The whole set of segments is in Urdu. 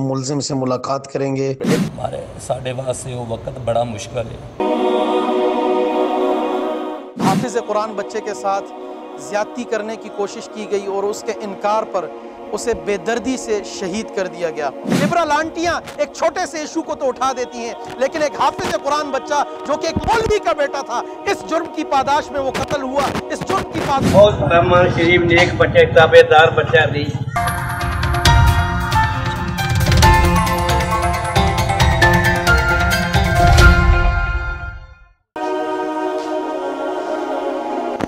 ہم ملزم سے ملاقات کریں گے۔ ہمارے ساڑھے واسطے وہ وقت بڑا مشکل ہے۔ حافظ قرآن بچے کے ساتھ زیادتی کرنے کی کوشش کی گئی اور اس کے انکار پر اسے بے دردی سے شہید کر دیا گیا۔ لبرل آنٹیاں ایک چھوٹے سے ایشو کو تو اٹھا دیتی ہیں، لیکن ایک حافظ قرآن بچہ جو کہ ایک مولوی کا بیٹا تھا، اس جرم کی پاداش میں وہ قتل ہوا۔ اس جرم کی پاداش بہت رحمان شریف نیک بچہ، تابعدار بچہ دی۔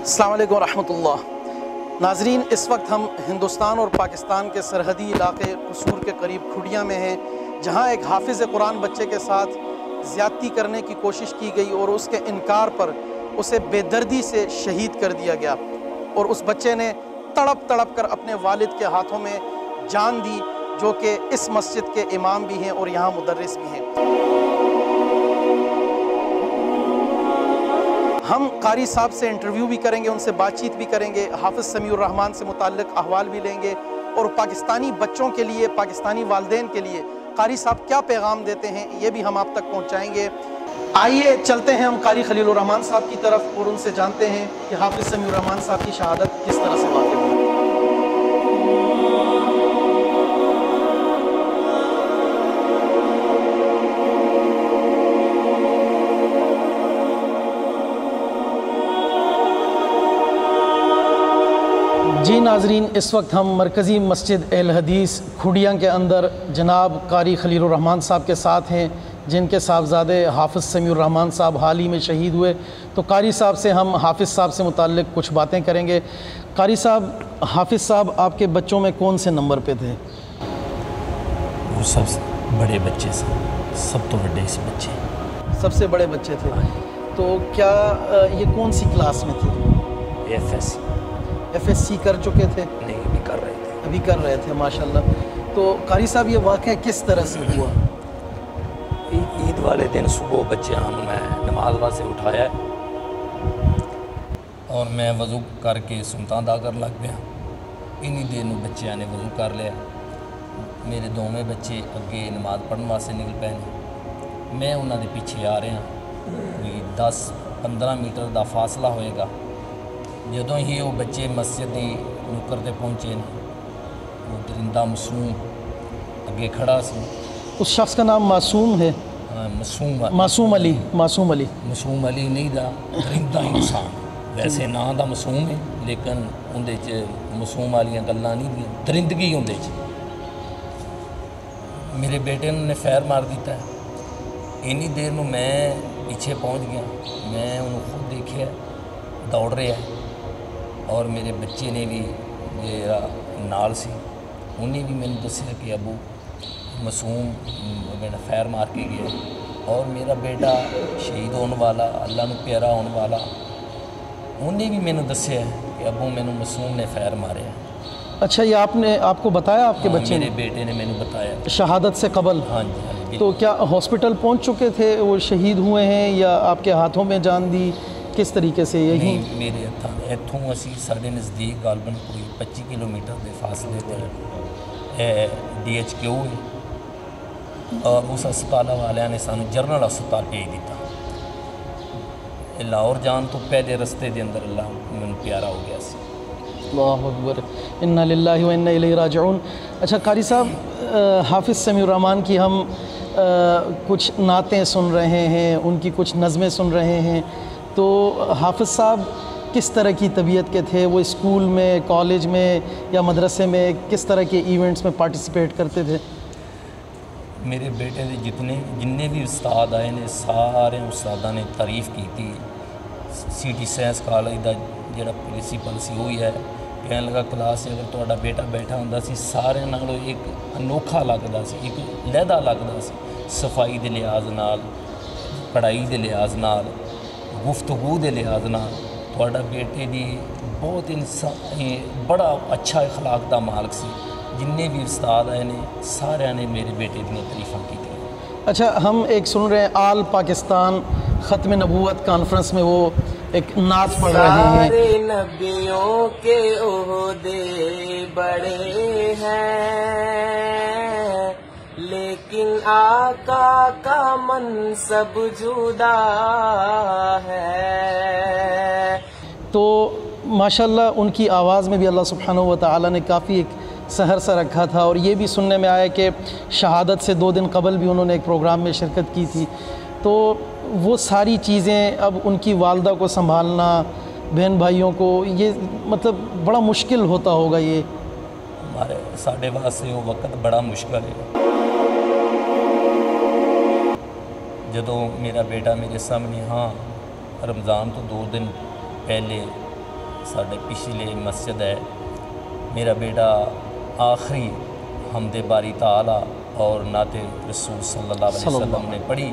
السلام علیکم ورحمۃ اللہ۔ ناظرین، اس وقت ہم ہندوستان اور پاکستان کے سرحدی علاقے قصور کے قریب کھڈیاں میں ہیں، جہاں ایک حافظ قرآن بچے کے ساتھ زیادتی کرنے کی کوشش کی گئی اور اس کے انکار پر اسے بے دردی سے شہید کر دیا گیا، اور اس بچے نے تڑپ تڑپ کر اپنے والد کے ہاتھوں میں جان دی، جو کہ اس مسجد کے امام بھی ہیں اور یہاں مدرس بھی ہیں۔ ہم قاری صاحب سے انٹرویو بھی کریں گے، ان سے بات چیت بھی کریں گے، حافظ سمیع الرحمان سے متعلق احوال بھی لیں گے، اور پاکستانی بچوں کے لیے، پاکستانی والدین کے لیے قاری صاحب کیا پیغام دیتے ہیں یہ بھی ہم آپ تک پہنچائیں گے۔ آئیے چلتے ہیں ہم قاری خلیل الرحمان صاحب کی طرف اور ان سے جانتے ہیں کہ حافظ سمیع الرحمان صاحب کی شہادت کس طرح سے واقع ہوئی۔ جی ناظرین، اس وقت ہم مرکزی مسجد اہل حدیث کھڈیاں کے اندر جناب قاری خلیل الرحمان صاحب کے ساتھ ہیں، جن کے صاحبزادے حافظ سمیع الرحمان صاحب حال ہی میں شہید ہوئے۔ تو قاری صاحب سے ہم حافظ صاحب سے متعلق کچھ باتیں کریں گے۔ قاری صاحب، حافظ صاحب آپ کے بچوں میں کون سے نمبر پہ تھے؟ وہ سب سے بڑے بچے سے، سب تو بڑے سے بچے، سب سے بڑے بچے تھے۔ تو کیا یہ کون سی کلاس میں تھے؟ ایف ایس سی کر چکے تھے؟ نہیں، ابھی کر رہے تھے۔ ابھی کر رہے تھے، ماشاءاللہ۔ تو قاری صاحب یہ واقعہ کس طرح سے ہوا؟ عید والے دن صبح بچے میں نماز واسطے اٹھایا اور میں وضو کر کے سلطان دا کر لگ گیا۔ انہی دیر میں بچے نے وضو کر لیا، میرے دوویں بچے اگے نماز پڑھنے واسطے نکل پے نے، میں انہوں دے پیچھے آ رہا، کوئی 10-15 میٹر دا فاصلہ ہوئے گا۔ جدوں ہی وہ بچے مسجد دی نکر تے پہنچے نے، وہ درندہ معصوم اگے کھڑا سی۔ اس شخص کا نام معصوم ہے؟ معصوم علی نہیں دا، درندہ انسان، ویسے نا دا معصوم ہے لیکن اندے چ معصوم والیاں گلاں نہیں دی، درندگی اندے چ۔ میرے بیٹے نے فیر مار دیتا ہے، اینی دیر میں پیچھے پہنچ گیا، میں انہوں خود دیکھیا دوڑ رہا ہے، اور میرے بچے نے بھی میرا نال سی، انہیں بھی میں نے دسیا کہ ابو معصوم میرا فیر مار کے گیا، اور میرا بیٹا شہید ہونے والا، اللہ نے پیارا ہونے والا، انہیں بھی میں نے دسیا کہ ابو میں نے معصوم نے فیر مارے۔ اچھا، یہ آپ کو بتایا آپ کے بچے نے؟ میرے بیٹے نے میں نے بتایا شہادت سے قبل؟ ہاں جی۔ تو کیا ہاسپٹل پہنچ چکے تھے، وہ شہید ہوئے ہیں یا آپ کے ہاتھوں میں جان دی، کس طریقے سے؟ یہی میرے اتوں اسی سارے نزدیک غالباً کوئی 25 کلومیٹر کے فاصلے تے DHQ ہے، اور اس ہسپتال والوں نے سانو جنرل ہسپتال بھیج دیتا۔ لاہور جان تو پہلے رستے دے اندر اللہ میں پیارا ہو گیا سی۔ اللہ اکبر، انا للہ و انا الیہ راجعون۔ اچھا قاری صاحب، حافظ سمیع الرحمان کی ہم کچھ نعتیں سن رہے ہیں، ان کی کچھ نظمیں سن رہے ہیں، تو حافظ صاحب کس طرح کی طبیعت کے تھے؟ وہ اسکول میں، کالج میں یا مدرسے میں کس طرح کے ایونٹس میں پارٹیسپیٹ کرتے تھے؟ میرے بیٹے دے جتنے بھی استاد آئے نے، سارے استاداں نے تعریف کی تھی۔ CT سائنس کالج دا جڑا پرنسپل سی ہوئی ہے، کہنے لگا کلاس اگر تہاڈا بیٹا بیٹھا ہوندا سی سارے نالوں ایک انوکھا لگدا سی، ایک علیحدہ لگدا سی، صفائی دے لحاظ نال، پڑھائی دے لحاظ نال، گفتگو دے لحاظ نال تہاڈا بیٹے دی بہت انسان بڑا اچھا اخلاق دا مالک سی۔ جننے بھی استاد آئے نے سارے نے میرے بیٹے دیا تعریفاں کی تھی۔ اچھا، ہم ایک سن رہے ہیں آل پاکستان ختم نبوت کانفرنس میں وہ ایک نعت پڑھ رہے ہیں۔ سارے نبیوں کے عہدے بڑے ہیں، لیکن آقا کا منصب جدا ہے. تو ماشاءاللہ ان کی آواز میں بھی اللہ سبحانہ و تعالیٰ نے کافی ایک سحر سا رکھا تھا، اور یہ بھی سننے میں آیا کہ شہادت سے 2 دن قبل بھی انہوں نے ایک پروگرام میں شرکت کی تھی. تو وہ ساری چیزیں اب ان کی والدہ کو سنبھالنا، بہن بھائیوں کو، یہ مطلب بڑا مشکل ہوتا ہوگا. یہ ساڈے واسطے وہ وقت بڑا مشکل ہے. جدوں میرا بیٹا میرے سامنے، ہاں رمضان تو 2 دن پہلے ساڈے پچھلے مسجد ہے، میرا بیٹا آخری حمد باری تعالی اور نعت رسول صلی اللہ علیہ وسلم نے پڑھی.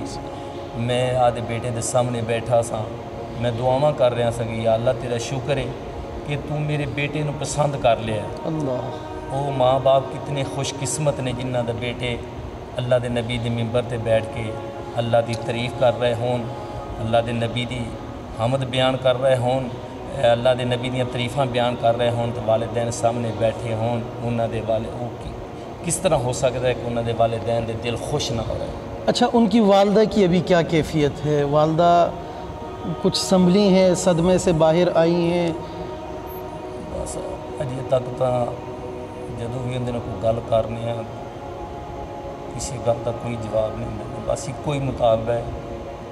میں آدھے بیٹے دے سامنے بیٹھا سا، میں دعاواں کر رہا سا کہ یا اللہ تیرا شکر ہے کہ تو میرے بیٹے نو پسند کر لیا. اللہ، وہ ماں باپ کتنے خوش قسمت نے جنہ دے بیٹے اللہ دے نبی دے ممبر تے بیٹھ کے اللہ دی تعریف کر رہے ہون، اللہ دے نبی دی حمد بیان کر رہے ہون، اللہ دے نبی دیاں تعریفاں بیان کر رہے ہون، تو والدین سامنے بیٹھے ہون. انہاں دے کس طرح ہو سکتا ہے کہ انہاں دے والدین دے دل خوش نہ ہو رہے. اچھا، ان کی والدہ کی ابھی کیا کیفیت ہے؟ والدہ کچھ سنبھلی ہیں، صدمے سے باہر آئی ہیں؟ بس اجے تک تو جدوں بھی اندر کوئی گل کرنے ہیں کسی گل کا کوئی جواب نہیں ملتا. بس ایک ہی مطالبہ ہے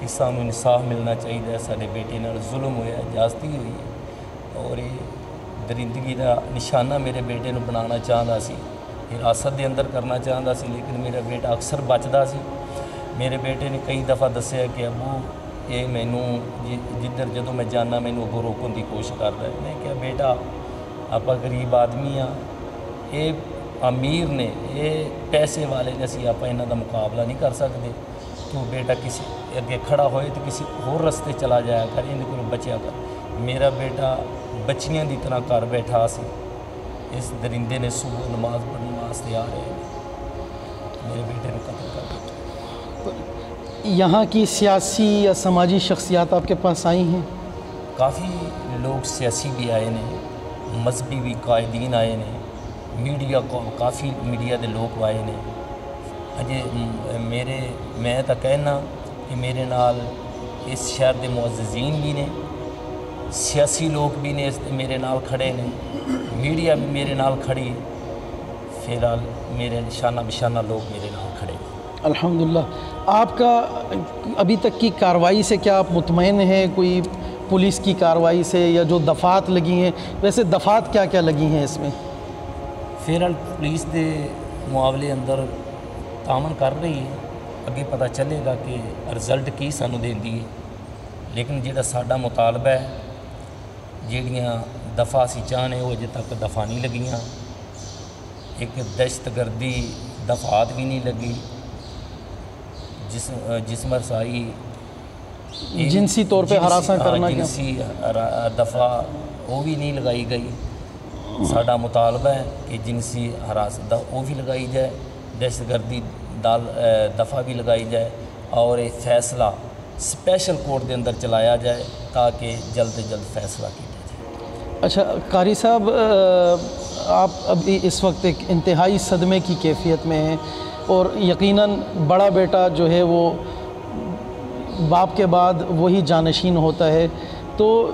کہ سانوں انصاف ملنا چاہیے. سارے بیٹے نال ظلم ہوا ہے، زیادتی ہوئی ہے، اور یہ درندگی کا نشانہ میرے بیٹے نو بنانا چاہتا سی، حراست دے اندر کرنا چاہتا سی، لیکن میرا بیٹا اکثر بچدا سی. میرے بیٹے نے کئی دفعہ دسیا کہ ابو یہ مینوں جدھر جدوں میں جانا مینوں اگوں روکن کی کوشش کر رہا ہے. میں کہا بیٹا آپ غریب آدمی ہاں، یہ امیر نے، یہ پیسے والے نے، اسی آپ انہاں دا مقابلہ نہیں کر سکتے. تو بیٹا کسی اگے کھڑا ہوئے تو کسی اور رستے چلا جایا کر، ان کو بچیا کر. میرا بیٹا بچیاں دی طرح گھر بیٹھا سی. اس درندے نے صبح نماز پڑھنے واسطے آ رہے میرے بیٹے نے قتل کر دیا. یہاں کی سیاسی یا سماجی شخصیات آپ کے پاس آئی ہیں؟ کافی لوگ سیاسی بھی آئے نے، مذہبی بھی قائدین آئے نے، میڈیا کو کافی میڈیا دے لوگ آئے نے. اجے میں تو کہنا کہ میرے نال اس شہر دے معززین بھی نے، سیاسی لوگ بھی نے میرے نال کھڑے نے، میڈیا بھی میرے نال کھڑی، فی الحال میرے نشانہ بشانہ لوگ میرے نال کھڑے. الحمدللہ. آپ کا ابھی تک کی کارروائی سے کیا آپ مطمئن ہیں؟ کوئی پولیس کی کارروائی سے یا جو دفعات لگی ہیں، ویسے دفعات کیا کیا لگی ہیں اس میں؟ فی الحال پولیس دے معاملے اندر تعاون کر رہی ہے، اگے پتہ چلے گا کہ رزلٹ کی سانوں دیندی ہے. لیکن جہاں ساڈا مطالبہ ہے، جہڑیاں دفعہ اسی چاہنے وہ اجے تک دفعہ نہیں لگیاں. ایک دہشت گردی دفعات بھی نہیں لگی، جسم رسائی، جنسی طور پہ ہراساں کرنا، جنسی دفعہ وہ بھی نہیں لگائی گئی. ساڈا مطالبہ ہے کہ جنسی ہراست وہ بھی لگائی جائے، دہشت گردی دفعہ بھی لگائی جائے، اور یہ فیصلہ اسپیشل کورٹ دے اندر چلایا جائے تاکہ جلد سے جلد فیصلہ کیا جائے. اچھا قاری صاحب، آپ ابھی اس وقت ایک انتہائی صدمے کی کیفیت میں ہیں، اور یقیناً بڑا بیٹا جو ہے وہ باپ کے بعد وہی جانشین ہوتا ہے. تو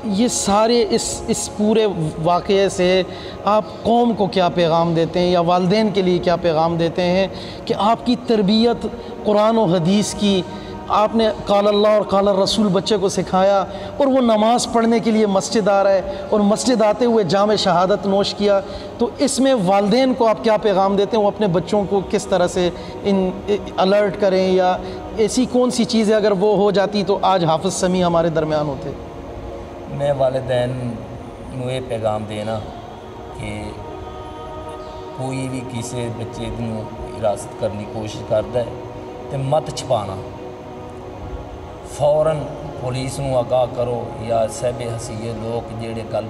یہ سارے اس پورے واقعے سے آپ قوم کو کیا پیغام دیتے ہیں، یا والدین کے لیے کیا پیغام دیتے ہیں کہ آپ کی تربیت قرآن و حدیث کی، آپ نے قال اللہ اور قال الرسول بچے کو سکھایا، اور وہ نماز پڑھنے کے لیے مسجد آ رہا ہے، اور مسجد آتے ہوئے جام شہادت نوش کیا، تو اس میں والدین کو آپ کیا پیغام دیتے ہیں؟ وہ اپنے بچوں کو کس طرح سے الرٹ کریں، یا ایسی کون سی چیزیں اگر وہ ہو جاتی تو آج حافظ سمیع ہمارے درمیان ہوتے؟ میں والدین نو یہ پیغام دینا کہ کوئی بھی کسی بچے نو حراست کرنے کی کوشش کرتا ہے تو مت چھپانا، فوراً پولیس نو آگاہ کرو، یا صاحب حسیے لوگ جڑے گل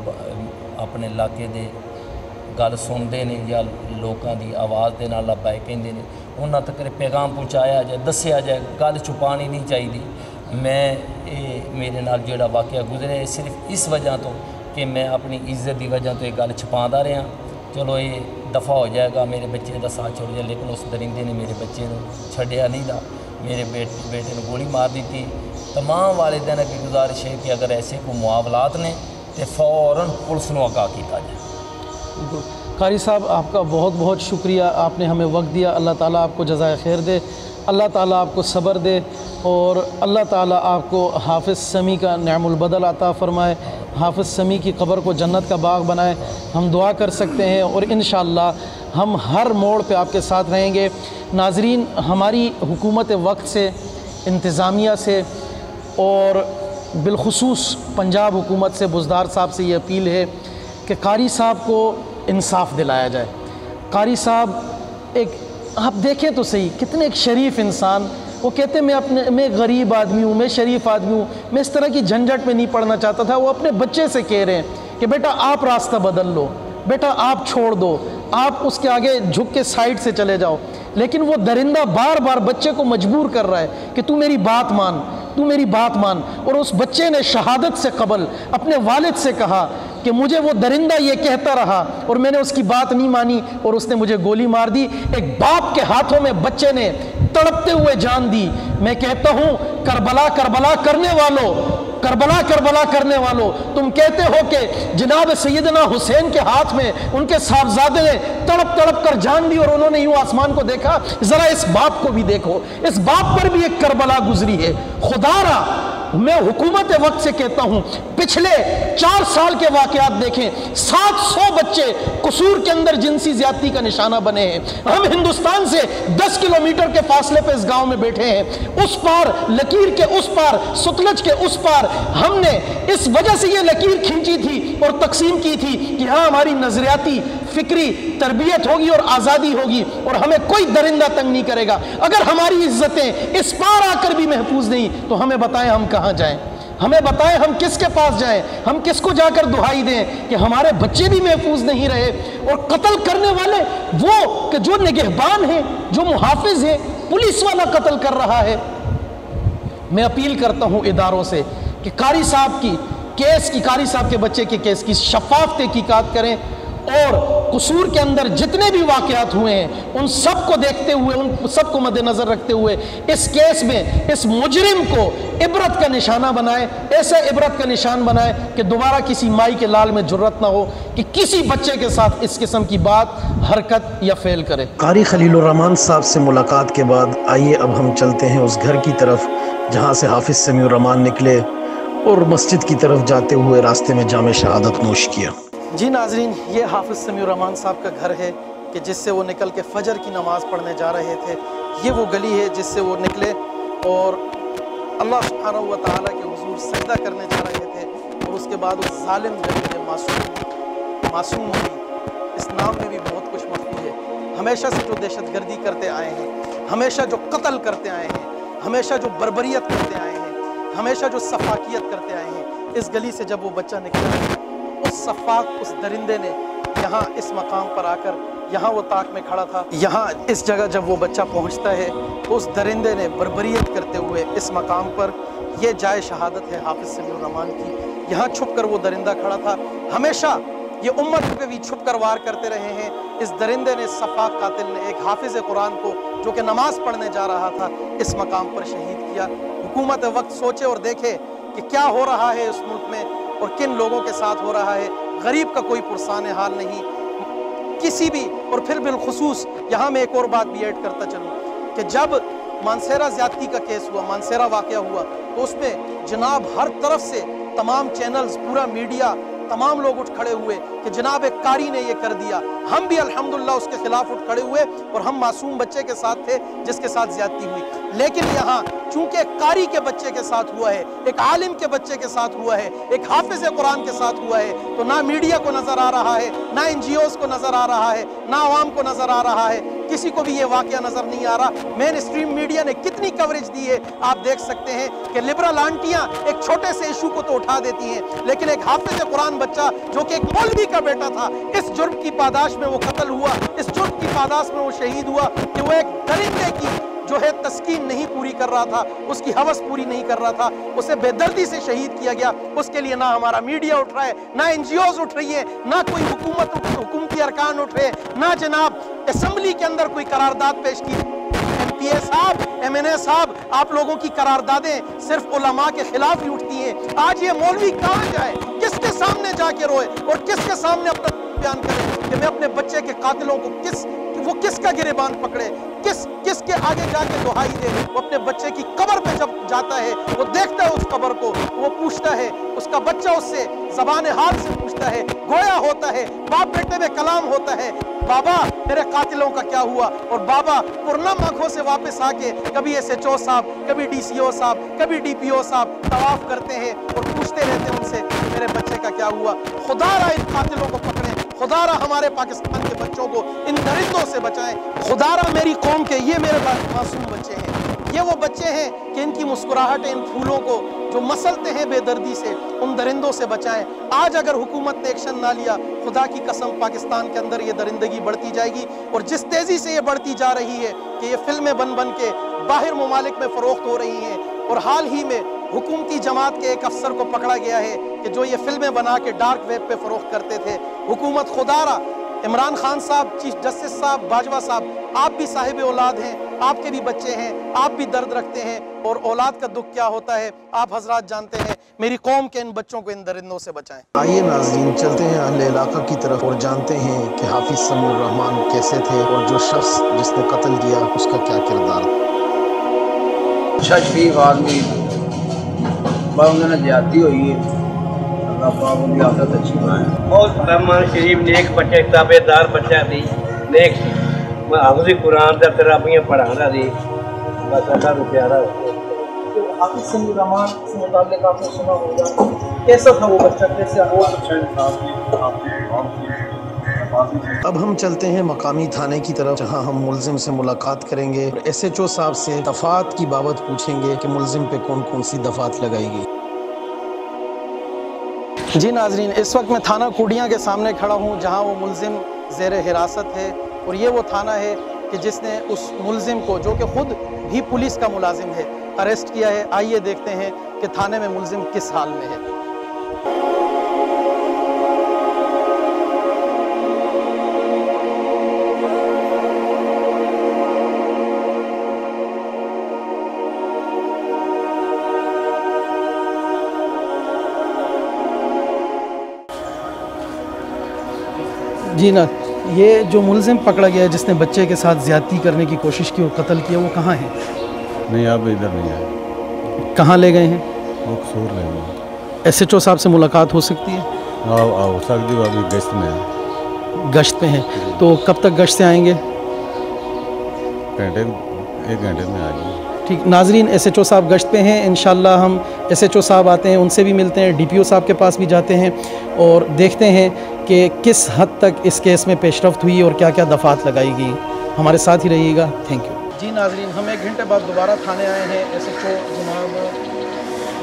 اپنے علاقے دے گل سنتے ہیں یا لوگوں کی آواز دے نال لبائے کہندے نے، انہاں تک پیغام پہنچایا جائے، دسیا جائے، گل چھپانی نہیں چاہیے. میں میرے نال جڑا واقعہ گزرے صرف اس وجہ تو کہ میں اپنی عزت کی وجہ تو یہ گل چھپاتا رہا. چلو یہ دفع ہو جائے گا، میرے بچے کا ساتھ چھوڑ جائے، لیکن اس درندے نے میرے بچے کو چھڈیا نہیں تھا، میرے بیٹے نے گولی مار دی تھی۔ تمام والدین کی گزارش ہے کہ اگر ایسے کو معاملات نے تو فوراً پولیس نو آگاہ کیا جائے۔ قاری صاحب آپ کا بہت بہت شکریہ، آپ نے ہمیں وقت دیا، اللہ تعالیٰ آپ کو جزائے خیر دے، اللہ تعالیٰ آپ کو صبر دے، اور اللہ تعالیٰ آپ کو حافظ سمیع کا نعم البدل عطا فرمائے، حافظ سمیع کی قبر کو جنت کا باغ بنائے۔ ہم دعا کر سکتے ہیں اور انشاءاللہ ہم ہر موڑ پہ آپ کے ساتھ رہیں گے۔ ناظرین، ہماری حکومت وقت سے، انتظامیہ سے اور بالخصوص پنجاب حکومت سے، بزدار صاحب سے یہ اپیل ہے کہ قاری صاحب کو انصاف دلایا جائے۔ قاری صاحب آپ دیکھیں تو صحیح، کتنے ایک شریف انسان، وہ کہتے ہیں میں غریب آدمی ہوں، میں شریف آدمی ہوں، میں اس طرح کی جھنجھٹ میں نہیں پڑنا چاہتا تھا۔ وہ اپنے بچے سے کہہ رہے ہیں کہ بیٹا آپ راستہ بدل لو، بیٹا آپ چھوڑ دو، آپ اس کے آگے جھک کے سائڈ سے چلے جاؤ، لیکن وہ درندہ بار بار بچے کو مجبور کر رہا ہے کہ تو میری بات مان، تو میری بات مان۔ اور اس بچے نے شہادت سے قبل اپنے والد سے کہا کہ مجھے وہ درندہ یہ کہتا رہا اور میں نے اس کی بات نہیں مانی اور اس نے مجھے گولی مار دی۔ ایک باپ کے ہاتھوں میں بچے نے تڑپتے ہوئے جان دی۔ میں کہتا ہوں کربلا کربلا کرنے والوں، کربلا کربلا کرنے والوں، تم کہتے ہو کہ جناب سیدنا حسین کے ہاتھ میں ان کے صاحبزادے نے تڑپ تڑپ کر جان دی اور انہوں نے یوں آسمان کو دیکھا، ذرا اس باپ کو بھی دیکھو، اس باپ پر بھی ایک کربلا گزری ہے۔ خدا را میں حکومت وقت سے کہتا ہوں، پچھلے 4 سال کے واقعات دیکھیں، 700 بچے قصور کے اندر جنسی زیادتی کا نشانہ بنے ہیں۔ ہم ہندوستان سے 10 کلومیٹر کے فاصلے پہ اس گاؤں میں بیٹھے ہیں، اس پار لکیر کے اس پار، ستلج کے اس پار، ہم نے اس وجہ سے یہ لکیر کھینچی تھی اور تقسیم کی تھی کہ ہاں ہماری نظریاتی فکری تربیت ہوگی اور آزادی ہوگی اور ہمیں کوئی درندہ تنگ نہیں کرے گا۔ اگر ہماری عزتیں اس پار آ کر بھی محفوظ نہیں تو ہمیں بتائیں ہم کہاں جائیں، ہمیں بتائیں ہم کس کے پاس جائیں، ہم کس کو جا کر دہائی دیں کہ ہمارے بچے بھی محفوظ نہیں رہے۔ اور قتل کرنے والے وہ کہ جو نگہبان ہیں، جو محافظ ہیں، پولیس والا قتل کر رہا ہے۔ میں اپیل کرتا ہوں اداروں سے کہ قاری صاحب کی کیس کی، قاری صاحب کے بچے کے کیس کی شفاف تحقیقات کریں اور قصور کے اندر جتنے بھی واقعات ہوئے ہیں ان سب کو دیکھتے ہوئے، ان سب کو مد نظر رکھتے ہوئے اس کیس میں اس مجرم کو عبرت کا نشانہ بنائے، ایسا عبرت کا نشان بنائے کہ دوبارہ کسی مائی کے لال میں جرت نہ ہو کہ کسی بچے کے ساتھ اس قسم کی بات، حرکت یا فعل کرے۔ قاری خلیل الرحمان صاحب سے ملاقات کے بعد آئیے اب ہم چلتے ہیں اس گھر کی طرف جہاں سے حافظ سمیع الرحمان نکلے اور مسجد کی طرف جاتے ہوئے راستے میں جام شہادت نوش کیا۔ جی ناظرین، یہ حافظ سمیع الرحمان صاحب کا گھر ہے کہ جس سے وہ نکل کے فجر کی نماز پڑھنے جا رہے تھے۔ یہ وہ گلی ہے جس سے وہ نکلے اور اللہ سبحانہ و تعالیٰ کے حضور سجدہ کرنے جا رہے تھے، اور اس کے بعد اس ظالم گلی میں معصوم ہوئی۔ اس نام میں بھی بہت کچھ مخفی ہے۔ ہمیشہ سے جو دہشت گردی کرتے آئے ہیں، ہمیشہ جو قتل کرتے آئے ہیں، ہمیشہ جو بربریت کرتے آئے ہیں، ہمیشہ جو سفاکیت کرتے آئے ہیں، اس گلی سے جب وہ بچہ نکلا، اس سفاک، اس درندے نے یہاں اس مقام پر آ کر، یہاں وہ طاق میں کھڑا تھا، یہاں اس جگہ جب وہ بچہ پہنچتا ہے تو اس درندے نے بربریت کرتے ہوئے اس مقام پر، یہ جائے شہادت ہے حافظ سمیع الرحمان کی، یہاں چھپ کر وہ درندہ کھڑا تھا۔ ہمیشہ یہ امت پہ بھی چھپ کر وار کرتے رہے ہیں۔ اس درندے نے، سفاک قاتل نے، ایک حافظ قرآن کو جو کہ نماز پڑھنے جا رہا تھا اس مقام پر شہید کیا۔ حکومت وقت سوچے اور دیکھے کہ کیا ہو رہا ہے اس ملک میں اور کن لوگوں کے ساتھ ہو رہا ہے۔ غریب کا کوئی پرسان حال نہیں کسی بھی۔ اور پھر بالخصوص یہاں میں ایک اور بات بھی ایڈ کرتا چلوں کہ جب مانسیرا زیادتی کا کیس ہوا، مانسیرا واقعہ ہوا، تو اس میں جناب ہر طرف سے تمام چینلز، پورا میڈیا، تمام لوگ اٹھ کھڑے ہوئے کہ جناب ایک قاری نے یہ کر دیا۔ ہم بھی الحمدللہ اس کے خلاف اٹھ کھڑے ہوئے اور ہم معصوم بچے کے ساتھ تھے جس کے ساتھ زیادتی ہوئی۔ لیکن یہاں چونکہ ایک قاری کے بچے کے ساتھ ہوا ہے، ایک عالم کے بچے کے ساتھ ہوا ہے، ایک حافظ قرآن کے ساتھ ہوا ہے، تو نہ میڈیا کو نظر آ رہا ہے، نہ NGOs کو نظر آ رہا ہے، نہ عوام کو نظر آ رہا ہے، کسی کو بھی یہ واقعہ نظر نہیں آ رہا۔ مین اسٹریم میڈیا نے کتنی کوریج دی ہے آپ دیکھ سکتے ہیں کہ لبرل آنٹیاں ایک چھوٹے سے ایشو کو تو اٹھا دیتی ہیں، لیکن ایک حافظ قرآن بچہ جو کہ ایک مولوی کا بیٹا تھا، اس جرم کی پاداش میں وہ قتل ہوا، اس جرم کی پاداش میں وہ شہید ہوا کہ وہ ایک درندے کی جو ہے تسکین نہیں پوری کر رہا تھا، اس کی ہوس پوری نہیں کر رہا تھا، اسے بے دردی سے شہید کیا گیا. اس کے لیے نہ ہمارا میڈیا اٹھ رہا ہے، نہ NGOs اٹھ رہی ہے، نہ کوئی حکومتی ارکان اٹھ رہے، نہ جناب اسمبلی کے اندر کوئی قرارداد پیش کی. MPA صاحب، MNA صاحب، آپ لوگوں کی قراردادیں صرف علماء کے خلاف ہی اٹھتی ہیں. آج یہ مولوی کہاں جائے، کس کے سامنے جا کے روئے اور کس کے سامنے اپنا بیان کرے کہ میں اپنے بچے کے قاتلوں کو وہ کس کا گریبان پکڑے، کس کے آگے جا کے دہائی دے. وہ اپنے بچے کی قبر پہ جب جاتا ہے، وہ دیکھتا ہے اس قبر کو، وہ پوچھتا ہے، اس کا بچہ اس سے زبان حال سے پوچھتا ہے، گویا ہوتا ہے، باپ بیٹے میں کلام ہوتا ہے، بابا میرے قاتلوں کا کیا ہوا. اور بابا پرنم آنکھوں سے واپس آ کے کبھی SHO صاحب، کبھی DCO صاحب، کبھی DPO صاحب طواف کرتے ہیں اور پوچھتے رہتے ہیں ان سے میرے بچے کا کیا ہوا. خدا را ان قاتلوں کو پکڑیں، خدا را ہمارے پاکستان کے بچوں کو ان درندوں سے بچائیں. خدا را میری قوم کے یہ میرے معصوم بچے ہیں، یہ وہ بچے ہیں کہ ان کی مسکراہٹیں ان پھولوں کو جو مسلتے ہیں بے دردی سے، ان درندوں سے بچائیں. آج اگر حکومت نے ایکشن نہ لیا، خدا کی قسم پاکستان کے اندر یہ درندگی بڑھتی جائے گی. اور جس تیزی سے یہ بڑھتی جا رہی ہے کہ یہ فلمیں بن کے باہر ممالک میں فروخت ہو رہی ہیں، اور حال ہی میں حکومتی جماعت کے ایک افسر کو پکڑا گیا ہے کہ جو یہ فلمیں بنا کے ڈارک ویب پہ فروخت کرتے تھے. حکومت خدا را، عمران خان صاحب، چیف جسٹس صاحب، باجوہ صاحب، آپ بھی صاحب اولاد ہیں، آپ کے بھی بچے ہیں، آپ بھی درد رکھتے ہیں، اور اولاد کا دکھ کیا ہوتا ہے آپ حضرات جانتے ہیں. میری قوم کے ان بچوں کو ان درندوں سے بچائیں. آئیے ناظرین چلتے ہیں اہل علاقہ کی طرف اور جانتے ہیں کہ حافظ سمیع الرحمان کیسے تھے اور جو شخص جس نے قتل کیا اس کا کیا کردار تھا. اچھا شریف آدمی پر انہوں نے زیادتی ہوئی ہے، اللہ پاک ان کی عادت اچھی بنائے. بہت رحمان شریف نیک بچہ، تابع دار بچہ دی، نیک حافظ قرآن کا ترابیاں پڑھانا دی، بس اللہ کو پیارا ہو. حافظ سمیع الرحمان سے متعلق آپ نے سنا ہوگا، کیسا تھا وہ بچہ، کیسے اب ہم چلتے ہیں مقامی تھانے کی طرف، جہاں ہم ملزم سے ملاقات کریں گے اور SHO صاحب سے دفعات کی بابت پوچھیں گے کہ ملزم پہ کون کون سی دفعات لگائی گئی. جی ناظرین، اس وقت میں تھانہ کوڈیاں کے سامنے کھڑا ہوں جہاں وہ ملزم زیر حراست ہے، اور یہ وہ تھانہ ہے کہ جس نے اس ملزم کو، جو کہ خود بھی پولیس کا ملازم ہے، اریسٹ کیا ہے. آئیے دیکھتے ہیں کہ تھانے میں ملزم کس حال میں ہے. جی نا، یہ جو ملزم پکڑا گیا ہے جس نے بچے کے ساتھ زیادتی کرنے کی کوشش کی اور قتل کیا، وہ کہاں ہے؟ نہیں، اب ادھر نہیں آئے. کہاں لے گئے ہیں؟ وہ قصور لے گئے. SHO صاحب سے ملاقات ہو سکتی ہے؟ ہو سکتی ہے، ابھی گشت میں ہے. گشت پہ ہیں، تو کب تک گشت سے آئیں گے؟ ایک گھنٹے میں آ جائیں. ٹھیک ناظرین، SHO صاحب گشت پہ ہیں. انشاءاللہ ہم SHO صاحب آتے ہیں، ان سے بھی ملتے ہیں، DPO صاحب کے پاس بھی جاتے ہیں اور دیکھتے ہیں کہ کس حد تک اس کیس میں پیش رفت ہوئی اور کیا کیا دفعات لگائی گئی. ہمارے ساتھ ہی رہیے گا. Thank you. جی ناظرین، ہم 1 گھنٹے بعد دوبارہ تھانے آئے ہیں. SHO جناب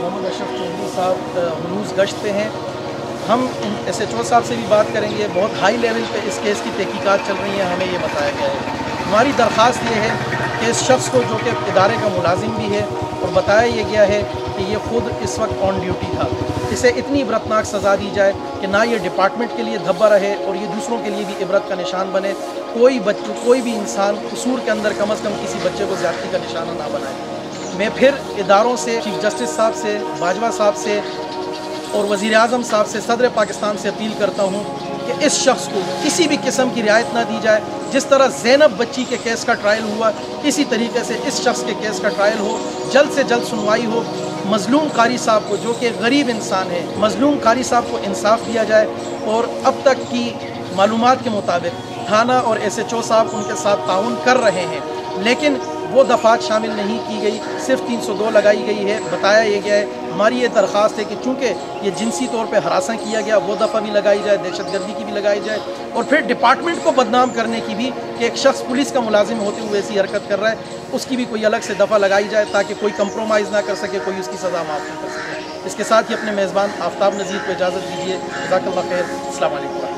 محمد اشرف چودھری صاحب ہنوز گشت پہ ہیں. ہم SHO صاحب سے بھی بات کریں گے. بہت ہائی لیول پہ اس کیس کی تحقیقات چل رہی ہیں، ہمیں یہ بتایا گیا ہے. ہماری درخواست یہ ہے کہ اس شخص کو، جو کہ ادارے کا ملازم بھی ہے، اور بتایا یہ گیا ہے کہ یہ خود اس وقت آن ڈیوٹی تھا، اسے اتنی عبرتناک سزا دی جائے کہ نہ یہ ڈپارٹمنٹ کے لیے دھبا رہے اور یہ دوسروں کے لیے بھی عبرت کا نشان بنے. کوئی بھی انسان قصور کے اندر کم از کم کسی بچے کو زیادتی کا نشانہ نہ بنائے. میں پھر اداروں سے، چیف جسٹس صاحب سے، باجوہ صاحب سے اور وزیر اعظم صاحب سے، صدر پاکستان سے اپیل کرتا ہوں کہ اس شخص کو کسی بھی قسم کی رعایت نہ دی جائے. جس طرح زینب بچی کے کیس کا ٹرائل ہوا، اسی طریقے سے اس شخص کے کیس کا ٹرائل ہو، جلد سے جلد سنوائی ہو. مظلوم قاری صاحب کو، جو کہ غریب انسان ہے، مظلوم قاری صاحب کو انصاف دیا جائے. اور اب تک کی معلومات کے مطابق تھانہ اور SHO صاحب ان کے ساتھ تعاون کر رہے ہیں، لیکن وہ دفعات شامل نہیں کی گئی، صرف 302 لگائی گئی ہے. بتایا یہ گیا ہے، ہماری یہ درخواست ہے کہ چونکہ یہ جنسی طور پہ ہراساں کیا گیا، وہ دفعہ بھی لگائی جائے، دہشت گردی کی بھی لگائی جائے، اور پھر ڈپارٹمنٹ کو بدنام کرنے کی بھی، کہ ایک شخص پولیس کا ملازم ہوتے ہوئے ایسی حرکت کر رہا ہے، اس کی بھی کوئی الگ سے دفعہ لگائی جائے تاکہ کوئی کمپرومائز نہ کر سکے، کوئی اس کی سزا معاف نہ کر سکے. اس کے ساتھ ہی اپنے میزبان آفتاب نذیر کو اجازت دیجیے. جزاک اللہ خیر. السلام علیکم.